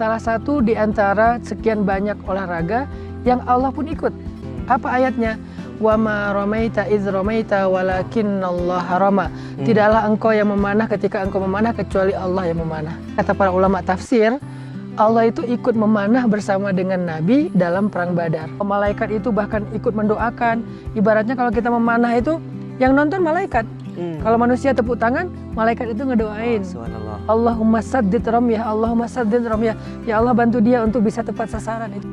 salah satu di antara sekian banyak olahraga yang Allah pun ikut. Apa ayatnya? Wa ma ramaita idz ramaita walakinnallaha rama. Tidaklah engkau yang memanah ketika engkau memanah kecuali Allah yang memanah. Kata para ulama tafsir, Allah itu ikut memanah bersama dengan Nabi dalam perang Badar. Malaikat itu bahkan ikut mendoakan. Ibaratnya kalau kita memanah itu yang nonton malaikat. Kalau manusia tepuk tangan, malaikat itu ngedoain. Allahumma saddid ramyah, Allahumma saddid ramyah. Ya Allah bantu dia untuk bisa tepat sasaran itu.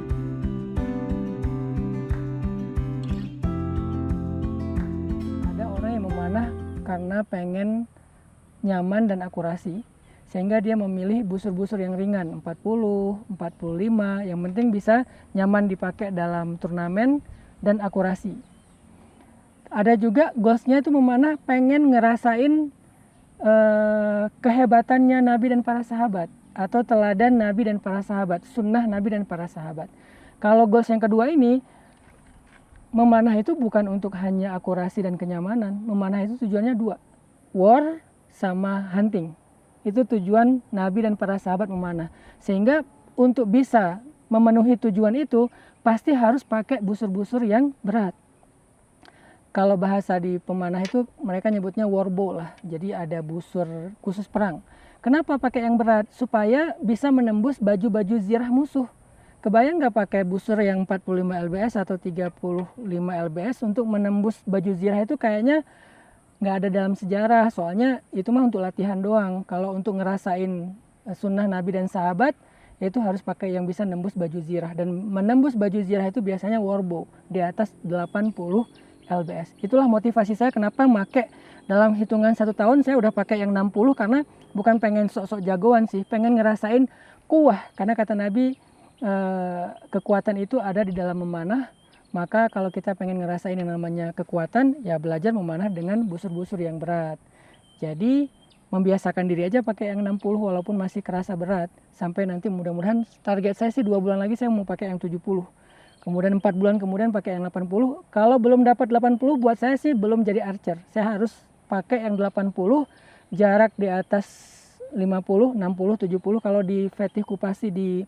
Ada orang yang memanah karena pengen nyaman dan akurasi, sehingga dia memilih busur-busur yang ringan, 40, 45, yang penting bisa nyaman dipakai dalam turnamen dan akurasi. Ada juga goalsnya itu memanah pengen ngerasain kehebatannya Nabi dan para sahabat, atau teladan Nabi dan para sahabat, sunnah Nabi dan para sahabat. Kalau goals yang kedua ini, memanah itu bukan untuk hanya akurasi dan kenyamanan. Memanah itu tujuannya dua, war sama hunting. Itu tujuan Nabi dan para sahabat memanah. Sehingga untuk bisa memenuhi tujuan itu pasti harus pakai busur-busur yang berat. Kalau bahasa di pemanah itu mereka nyebutnya warbow lah. Jadi ada busur khusus perang. Kenapa pakai yang berat? Supaya bisa menembus baju-baju zirah musuh. Kebayang nggak pakai busur yang 45 lbs atau 35 lbs untuk menembus baju zirah itu kayaknya nggak ada dalam sejarah. Soalnya itu mah untuk latihan doang. Kalau untuk ngerasain sunnah Nabi dan sahabat, itu harus pakai yang bisa nembus baju zirah. Dan menembus baju zirah itu biasanya warbow di atas 80 lbs. Itulah motivasi saya kenapa pakai dalam hitungan 1 tahun saya udah pakai yang 60, karena bukan pengen sok-sok jagoan sih, pengen ngerasain kuah. Karena kata Nabi kekuatan itu ada di dalam memanah. Maka kalau kita pengen ngerasain yang namanya kekuatan, ya belajar memanah dengan busur-busur yang berat. Jadi membiasakan diri aja pakai yang 60 walaupun masih kerasa berat. Sampai nanti mudah-mudahan target saya sih 2 bulan lagi saya mau pakai yang 70. Kemudian 4 bulan kemudian pakai yang 80. Kalau belum dapat 80 buat saya sih belum jadi archer. Saya harus pakai yang 80, jarak di atas 50, 60, 70. Kalau di Fetih Kupasi di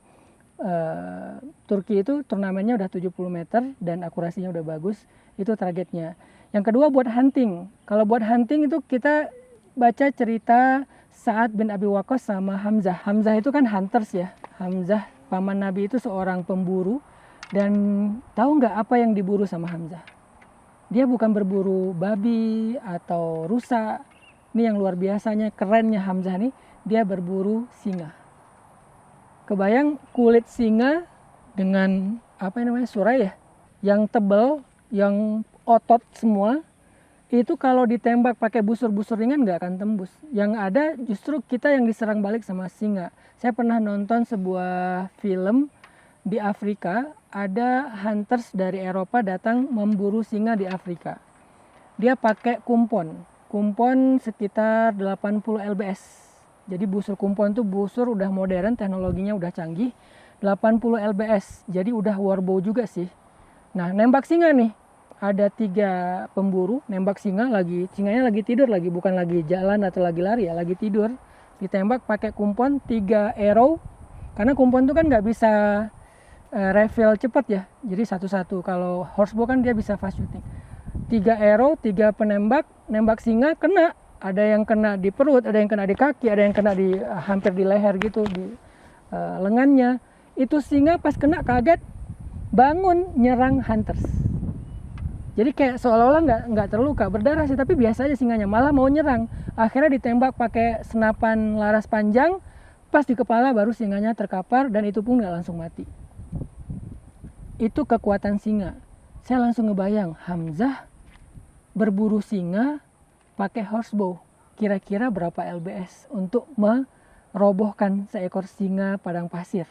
Turki itu turnamennya udah 70 meter dan akurasinya udah bagus. Itu targetnya. Yang kedua buat hunting. Kalau buat hunting itu kita baca cerita Sa'ad bin Abi Waqqas sama Hamzah. Hamzah itu kan hunters ya. Hamzah paman Nabi itu seorang pemburu. Dan tahu nggak apa yang diburu sama Hamzah? Dia bukan berburu babi atau rusa. Ini yang luar biasanya, kerennya Hamzah nih, dia berburu singa. Kebayang kulit singa dengan apa namanya, surai ya, yang tebal, yang otot semua. Itu kalau ditembak pakai busur-busur ringan nggak akan tembus. Yang ada justru kita yang diserang balik sama singa. Saya pernah nonton sebuah film di Afrika. Ada hunters dari Eropa datang memburu singa di Afrika. Dia pakai kumpon sekitar 80 lbs. Jadi busur kumpon itu busur udah modern, teknologinya udah canggih, 80 lbs. Jadi udah warbow juga sih. Nah, nembak singa nih. Ada 3 pemburu nembak singa singanya lagi tidur lagi, bukan lagi jalan atau lagi lari ya, lagi tidur. Ditembak pakai kumpon 3 arrow. Karena kumpon itu kan nggak bisa refill cepat ya, jadi satu-satu. Kalau horsebow kan dia bisa fast shooting. 3 arrow, 3 penembak, nembak singa kena. Ada yang kena di perut, ada yang kena di kaki, ada yang kena di hampir di leher gitu, di lengannya. Itu singa pas kena kaget, bangun nyerang hunters. Jadi kayak seolah-olah nggak terluka, berdarah sih, tapi biasa aja singanya, malah mau nyerang. Akhirnya ditembak pakai senapan laras panjang, pas di kepala baru singanya terkapar dan itu pun nggak langsung mati. Itu kekuatan singa. Saya langsung ngebayang Hamzah berburu singa pakai horsebow. Kira-kira berapa lbs untuk merobohkan seekor singa padang pasir.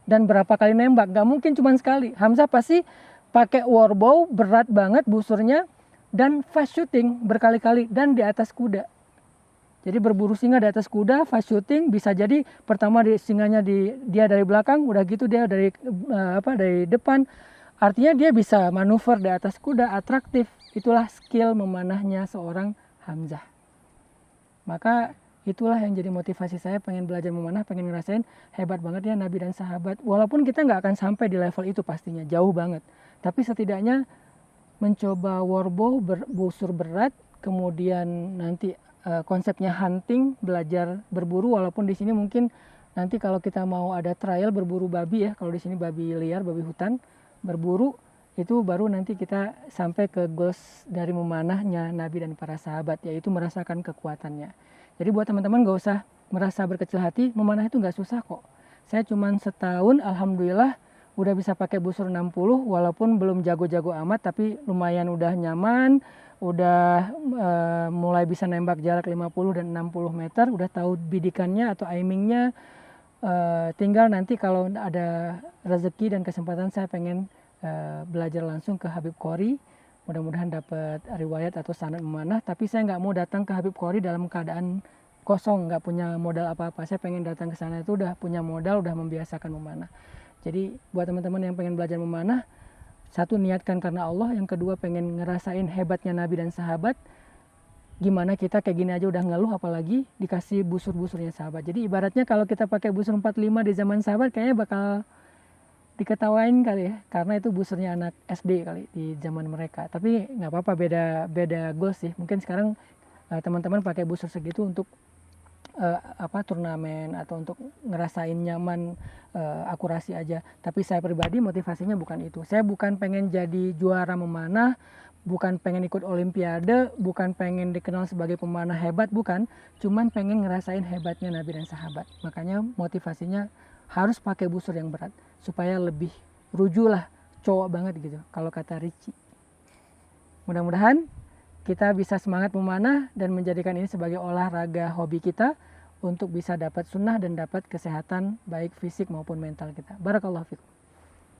Dan berapa kali nembak, gak mungkin cuma sekali. Hamzah pasti pakai warbow, berat banget busurnya, dan fast shooting berkali-kali dan di atas kuda. Jadi berburu singa di atas kuda, fast shooting, bisa jadi pertama singanya dia dari belakang, udah gitu dia dari depan. Artinya dia bisa manuver di atas kuda, atraktif. Itulah skill memanahnya seorang Hamzah. Maka Itulah yang jadi motivasi saya pengen belajar memanah, pengen ngerasain hebat banget ya Nabi dan sahabat. Walaupun kita nggak akan sampai di level itu pastinya, jauh banget. Tapi setidaknya mencoba warbow, busur berat, kemudian nanti konsepnya hunting, belajar berburu. Walaupun di sini mungkin nanti kalau kita mau ada trial berburu babi ya, kalau di sini babi liar, babi hutan, berburu, itu baru nanti kita sampai ke goals dari memanahnya Nabi dan para sahabat, yaitu merasakan kekuatannya. Jadi buat teman-teman gak usah merasa berkecil hati, memanah itu gak susah kok. Saya cuma setahun, alhamdulillah udah bisa pakai busur 60, walaupun belum jago-jago amat, tapi lumayan udah nyaman, udah mulai bisa nembak jarak 50 dan 60 meter, udah tahu bidikannya atau aimingnya. Tinggal nanti kalau ada rezeki dan kesempatan saya pengen belajar langsung ke Habib Qori, mudah-mudahan dapat riwayat atau sanad memanah. Tapi saya nggak mau datang ke Habib Qori dalam keadaan kosong, nggak punya modal apa-apa. Saya pengen datang ke sana itu udah punya modal, udah membiasakan memanah. Jadi buat teman-teman yang pengen belajar memanah, satu niatkan karena Allah, yang kedua pengen ngerasain hebatnya Nabi dan sahabat. Gimana kita kayak gini aja udah ngeluh, apalagi dikasih busur-busurnya sahabat. Jadi ibaratnya kalau kita pakai busur 45 di zaman sahabat kayaknya bakal diketawain kali ya, karena itu busurnya anak SD kali di zaman mereka. Tapi nggak apa-apa, beda goals sih. Mungkin sekarang teman-teman pakai busur segitu untuk turnamen atau untuk ngerasain nyaman, akurasi aja. Tapi saya pribadi motivasinya bukan itu. Saya bukan pengen jadi juara memanah, bukan pengen ikut olimpiade, bukan pengen dikenal sebagai pemanah hebat, bukan. Cuman pengen ngerasain hebatnya Nabi dan sahabat. Makanya motivasinya harus pakai busur yang berat supaya lebih ruju lah, cowok banget gitu kalau kata Ricci. Mudah-mudahan kita bisa semangat memanah dan menjadikan ini sebagai olahraga hobi kita untuk bisa dapat sunnah dan dapat kesehatan baik fisik maupun mental kita. Barakallahu fikum.